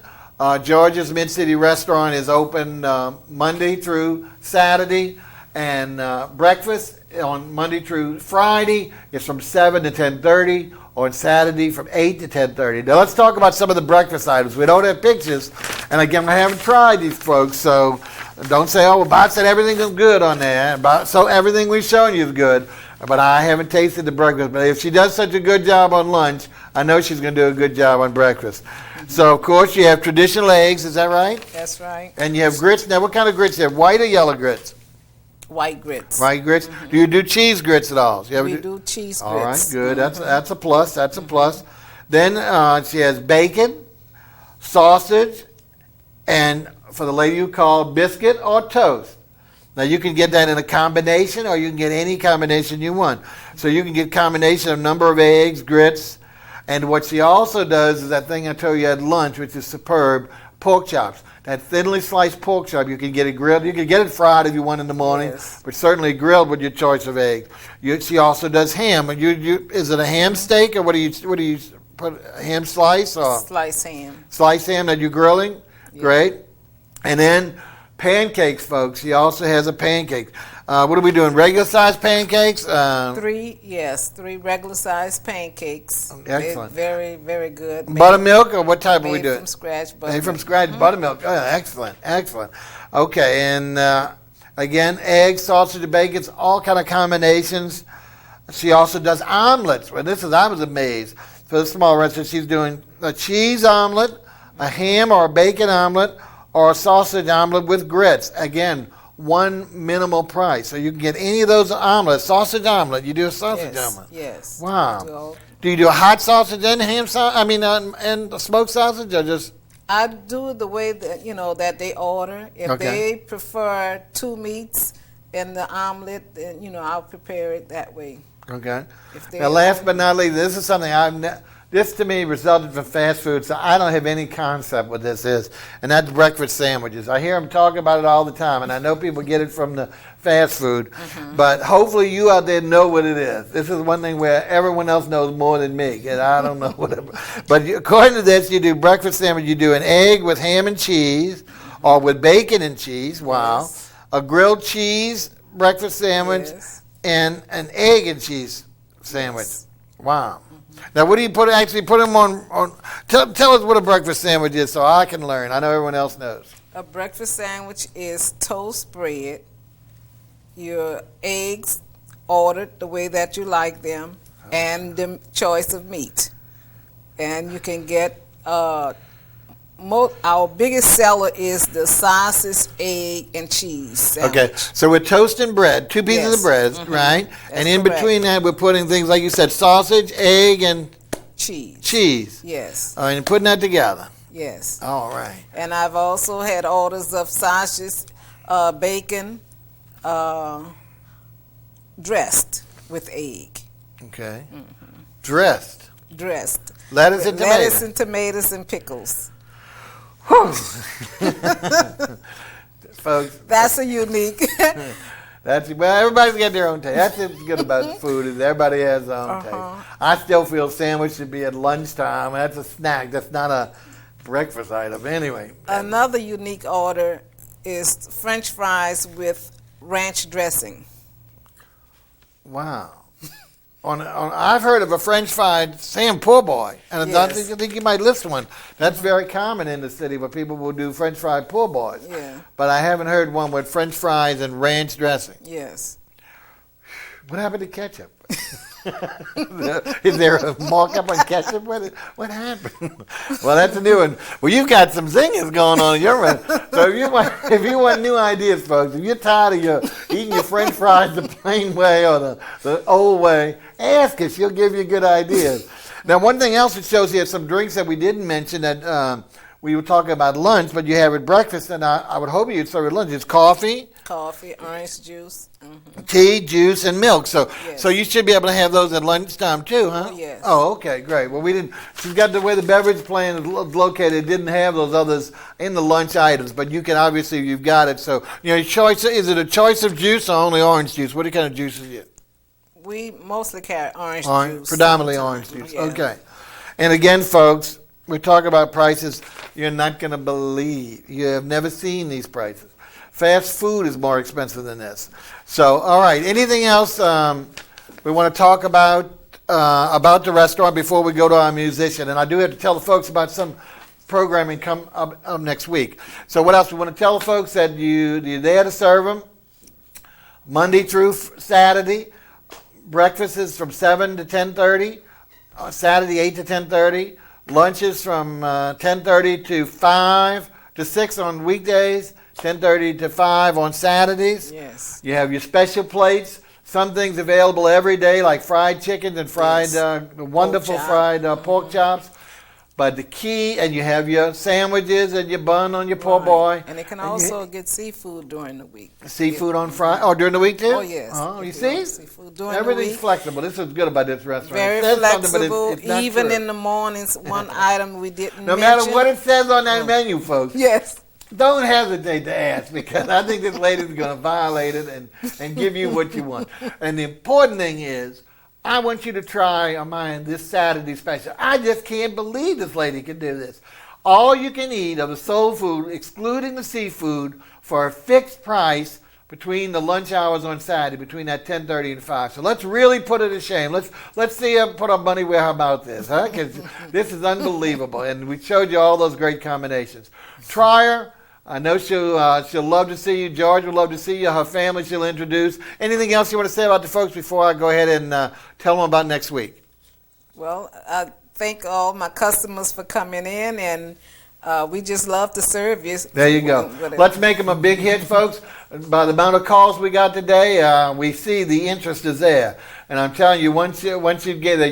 George's Mid-City Restaurant is open Monday through Saturday, and breakfast on Monday through Friday is from 7 to 10:30, on Saturday from 8 to 10:30. Now let's talk about some of the breakfast items. We don't have pictures, and again, I haven't tried these folks, so don't say, oh, well, Bob said everything is good on there. So everything we've shown you is good, but I haven't tasted the breakfast. But if she does such a good job on lunch, I know she's going to do a good job on breakfast. So, of course, you have traditional eggs. Is that right? That's right. And you have grits. Now, what kind of grits do you have? White or yellow grits? White grits. White grits. Do you do cheese grits at all? We do cheese grits. All right, good. That's a plus. That's a plus. Then she has bacon, sausage, and for the lady who called, biscuit or toast. Now, you can get that in a combination, or you can get any combination you want. So you can get a combination of number of eggs, grits, and what she also does is that thing I told you at lunch, which is superb, pork chops. That thinly sliced pork chop, you can get it grilled. You can get it fried if you want in the morning, Yes. but certainly grilled with your choice of eggs. She also does ham. Is it a ham steak, or what do you put, a ham slice? Or Slice ham. slice ham that you're grilling? Yeah. Great. And then pancakes, folks. She also has a pancake. What are we doing? Regular sized pancakes? Three regular sized pancakes. Excellent. They're very, very good. Buttermilk, or what type are we Made doing? from scratch. Made from scratch buttermilk. Oh, excellent, excellent. Okay, and again, eggs, sausage, and bacon, all kind of combinations. She also does omelets. Well, I was amazed. For the small restaurant, she's doing a cheese omelet, a ham or a bacon omelet, or a sausage omelet with grits. Again, one minimal price. So you can get any of those omelets. Sausage omelet. You do a sausage omelet. Yes. Wow. Do you do a hot sausage and ham sausage? And a smoked sausage, or just? I do it the way that that they order. If they prefer 2 meats in the omelet, then I'll prepare it that way. Okay. If they Now, last but not least, this is something this to me resulted from fast food, so I don't have any concept what this is, and that's breakfast sandwiches. I hear them talking about it all the time, and I know people get it from the fast food, but hopefully you out there know what it is. This is one thing where everyone else knows more than me, and I don't know whatever. But according to this, you do breakfast sandwich. You do an egg with ham and cheese, or with bacon and cheese. Wow. Yes. A grilled cheese breakfast sandwich, Yes. and an egg and cheese sandwich. Yes. Wow. Now, what do you put them on? Tell us what a breakfast sandwich is so I can learn. I know everyone else knows. A breakfast sandwich is toast bread, your eggs ordered the way that you like them, and the choice of meat. And you can get, our biggest seller is the sausage, egg, and cheese sandwich. Okay, so we're toasting bread, 2 pieces of bread, right? And in correct. between that, we're putting things like you said, sausage, egg, and Cheese. Yes. And putting that together. Yes. All right. And I've also had orders of sausages, bacon, dressed with egg. Okay. Dressed. Dressed. Lettuce and tomatoes. Lettuce and tomatoes and pickles. Folks, That's a unique. everybody's got their own taste. That's what's good about food is everybody has their own taste. I still feel sandwich should be at lunchtime. That's a snack. That's not a breakfast item. Anyway. Another unique order is French fries with ranch dressing. Wow. I've heard of a French fried Sam Poor Boy, and I think you might list one. That's very common in the city where people will do French fried poor boys. Yeah. But I haven't heard one with French fries and ranch dressing. Yes. What happened to ketchup? Is there a markup on ketchup? What happened? Well, that's a new one. Well, you've got some zingers going on in your end. So if you want new ideas, folks, if you're tired of eating your French fries the plain way or the old way, ask her. She'll give you good ideas. Now, one thing else it shows here, some drinks that we didn't mention that we were talking about lunch, but you have at breakfast, and I would hope you'd serve at lunch. It's coffee, orange juice, tea, juice, and milk. So Yes. so you should be able to have those at lunchtime too, huh? Oh, yes. Oh, okay, great. Well, we didn't. She's got the way the beverage plan is located. It didn't have those others in the lunch items, but you can obviously you've got it. So your choice is it a choice of juice or only orange juice? What kind of juice is it? We mostly carry orange juice. Predominantly orange juice. Yeah. Okay. And again, folks, we talk about prices you're not going to believe. You have never seen these prices. Fast food is more expensive than this. So, all right. Anything else we want to talk about the restaurant before we go to our musician? And I do have to tell the folks about some programming come up next week. So what else? We want to tell the folks that you're there to serve them Monday through Saturday. Breakfast is from 7 to 10:30. Saturday 8 to 10:30. Lunches from 10:30 to 5 to 6 on weekdays. 10:30 to 5 on Saturdays. Yes. You have your special plates. Some things available every day, like fried chickens and fried, wonderful fried pork chops. But the key, and you have your sandwiches and your bun on your poor boy. And they can also get seafood during the week. Seafood on Friday. Oh, during the week too? Oh, yes. Oh, you see? Seafood during Everything's the week. flexible. This is good about this restaurant. Very It says something, but flexible. it's not Even true. in the mornings, one item we didn't No mention. matter what it says on that menu, folks. Yes. Don't hesitate to ask, because I think this lady's going to violate it and give you what you want. And the important thing is, I want you to try mine this Saturday special. I just can't believe this lady can do this. All you can eat of the soul food, excluding the seafood, for a fixed price between the lunch hours on Saturday, between that 10:30 and 5. So let's really put her to shame. Let's see her put our money where her mouth is, huh? Because this is unbelievable. And we showed you all those great combinations. Try her. I know she'll love to see you. George would love to see you. Her family she'll introduce. Anything else you want to say about the folks before I go ahead and tell them about next week? Well, I thank all my customers for coming in, and we just love to serve you. There you go. Let's make them a big hit, folks. By the amount of calls we got today, we see the interest is there. And I'm telling you, once you get there,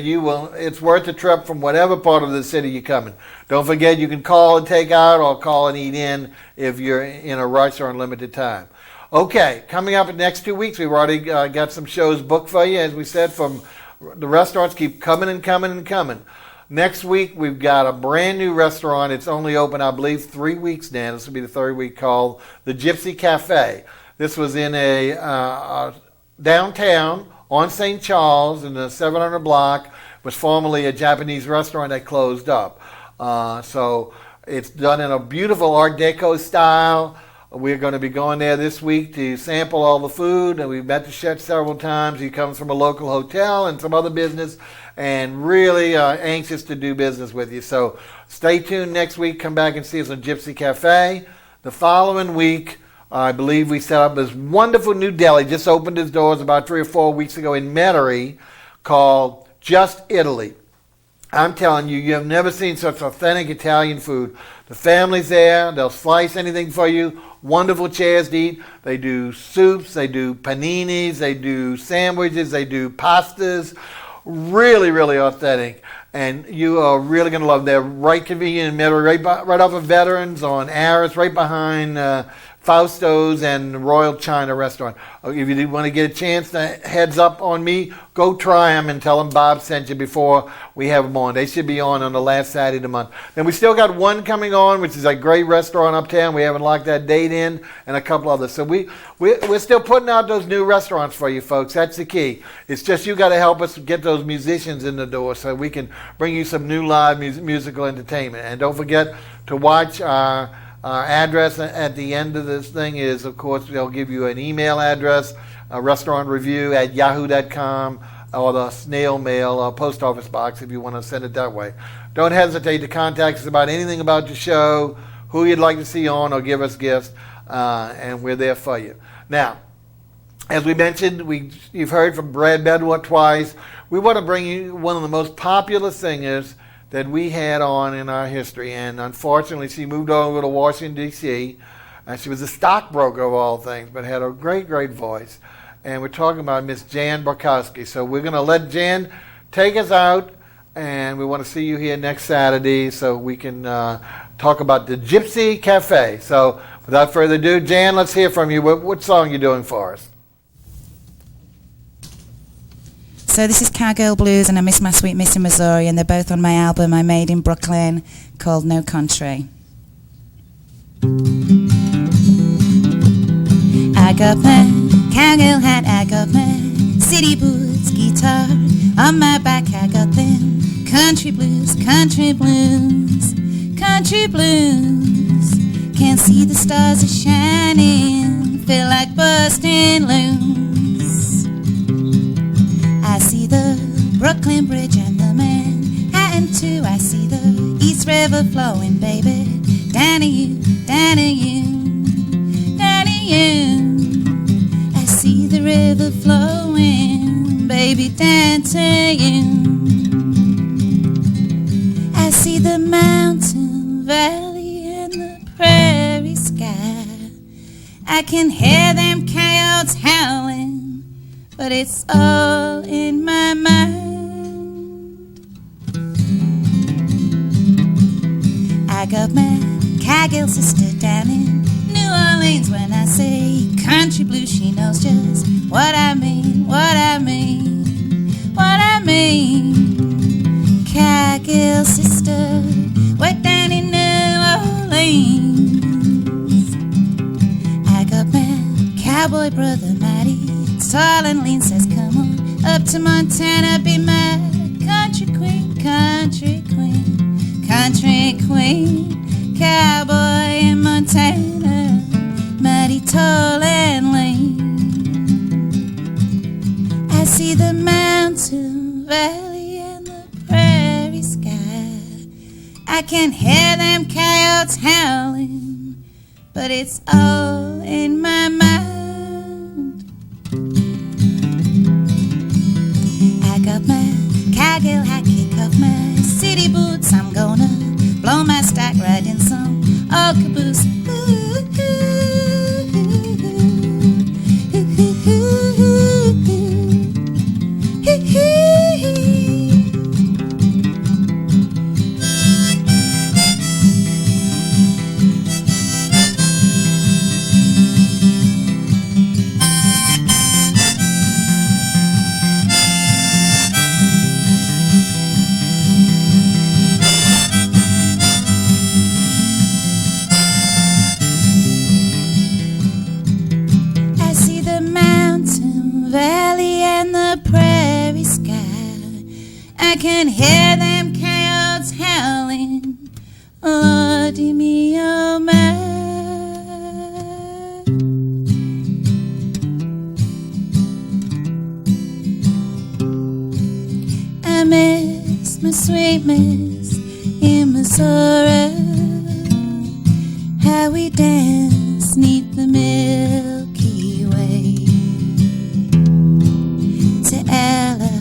it's worth the trip from whatever part of the city you're coming. Don't forget, you can call and take out or call and eat in if you're in a rush or on limited time. Okay, coming up in the next 2 weeks, we've already got some shows booked for you. As we said, from the restaurants keep coming and coming and coming. Next week, we've got a brand new restaurant. It's only open, I believe, 3 weeks now. This will be the third week, called the Gypsy Cafe. This was in a downtown on St. Charles in the 700 block. It was formerly a Japanese restaurant that closed up. So it's done in a beautiful Art Deco style. We're going to be going there this week to sample all the food, and we've met the chef several times. He comes from a local hotel and some other business, and really anxious to do business with you. So stay tuned next week. Come back and see us on Gypsy Cafe. The following week, I believe we set up this wonderful new deli. Just opened its doors about 3 or 4 weeks ago in Metairie, called Just Italy. I'm telling you, you have never seen such authentic Italian food. The family's there. They'll slice anything for you. Wonderful chairs to eat. They do soups. They do paninis. They do sandwiches. They do pastas. Really, really authentic. And you are really going to love them. They're right convenient in Metairie, right off of Veterans on Aris, right behind Fausto's and Royal China Restaurant. If you want to get a chance, heads up on me, go try them and tell them Bob sent you before we have them on. They should be on the last Saturday of the month. Then we still got one coming on, which is a great restaurant uptown. We haven't locked that date in, and a couple others. So we're still putting out those new restaurants for you folks. That's the key. It's just you got to help us get those musicians in the door so we can bring you some new live musical entertainment. And don't forget to watch our address at the end of this thing is, of course, they'll give you an email address, a restaurant review at yahoo.com, or the snail mail post office box if you want to send it that way. Don't hesitate to contact us about anything about the show, who you'd like to see on, or give us gifts, and we're there for you. Now, as we mentioned, you've heard from Brad Benoit twice. We want to bring you one of the most popular singers that we had on in our history, and unfortunately she moved over to Washington, D.C., and she was a stockbroker of all things, but had a great, great voice. And we're talking about Miss Jan Borkowski. So we're going to let Jan take us out, and we want to see you here next Saturday so we can talk about the Gypsy Cafe. So without further ado, Jan, let's hear from you. What song are you doing for us? So this is Cowgirl Blues and I Miss My Sweet Miss in Missouri, and they're both on my album I made in Brooklyn called No Country. I got my cowgirl hat, I got my city boots, guitar on my back, I got them country blues, country blues, country blues. Can't see the stars are shining, feel like busting loose. I see the Brooklyn Bridge and the Manhattan too. I see the East River flowing, baby, down to you, down to you, down to you. I see the river flowing, baby, down to you. valley and the prairie sky. I can hear them coyotes howling, but it's all in my mind. I got my cowgirl sister down in New Orleans. When I say country blues, she knows just what I mean, what I mean, what I mean. Cowgirl sister, way down in New Orleans. I got my cowboy brother mighty tall and lean, says come on up to Montana, be my country queen, country queen, country queen. Cowboy in Montana, mighty tall and lean. I see the mountain valley and the prairie sky. I can hear them coyotes howling, but it's all in my mind. I got my cowgirl hat, kick off my city boots. I'm gonna blow my stack right in some old caboose. I can hear them coyotes howling, Lordy me, oh my. I miss my sweet miss in Missouri, how we danced 'neath the Milky Way to Ella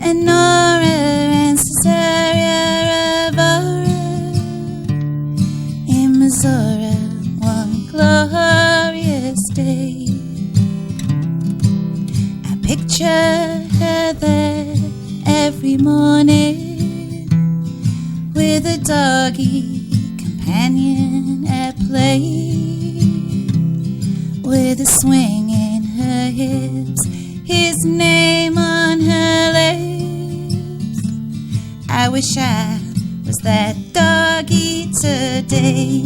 and Nora and Cesaria Rivera in Missouri, one glorious day. I picture her there every morning with a doggy companion at play, with a swing in her hips, his name on her lips. I wish I was that doggy today,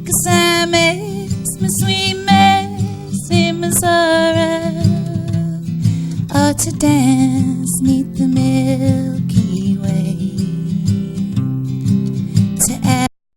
'cause I miss my sweet miss in Missouri, or to dance 'neath the